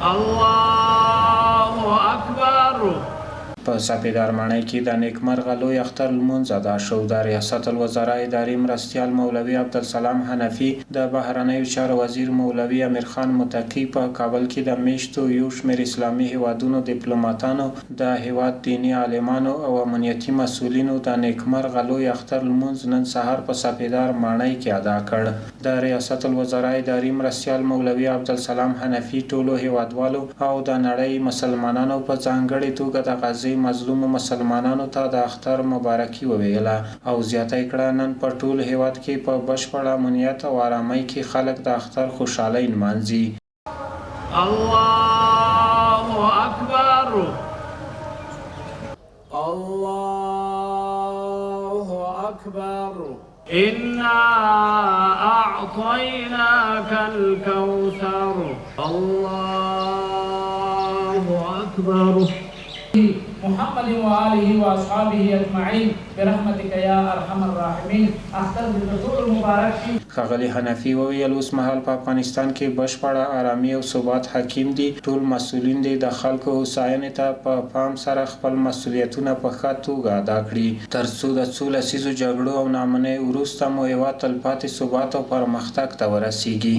الله اکبر. په سپیدار ماڼۍ کې د نیکمرغه لوی اختر لمونځ ادا شو. د ریاست الوزرا اداري مرستیال مولوي عبدالسلام حنفي، د بهرنیو چارو وزیر مولوي امیرخان متقي په کابل کې د میشتو یو شمېر اسلامي هیوادونو ډیپلوماتانو، د هیواد دیني عالمانو او امنیتي مسؤلینو د نیکمرغه لوی اختر لمونځ نن سهار په سپیدار ماڼۍ کې ادا کړ. د ریاست الوزرا اداري مرستیال مولوي عبدالسلام حنفي ټولو هیوادوالو او د نړۍ مسلمانانو په ځانګړې توګه د غزې مظلومو مسلمانانو ته د اختر مبارکي وویله او زیاته کړه نن په ټول هیواد کې په بشپړ امنیت او آرامۍ کې خلک د اختر خوشحالۍ نمانځي. الله اکبر. الله اکبر. إنا أعطيناك الكوثر. الله أكبر. محمد وآله وأصحابه أجمعين برحمتك يا أرحم الراحمين. اختر د ټول مبارک شي. ښاغلي حنفي وویل اوس مهال په افغانستان کې بشپړه آرامي او ثبات حاکم دي. ټول مسؤلین دي د خلکو هوساینې ته په پام سره خپل مسؤلیتونه په ښه توګه ادا کړي تر څو د څو لسیزو جګړو او ناامنۍ وروسته مو هیواد تلپاتې ثبات او پرمختګ ته ورسیږي.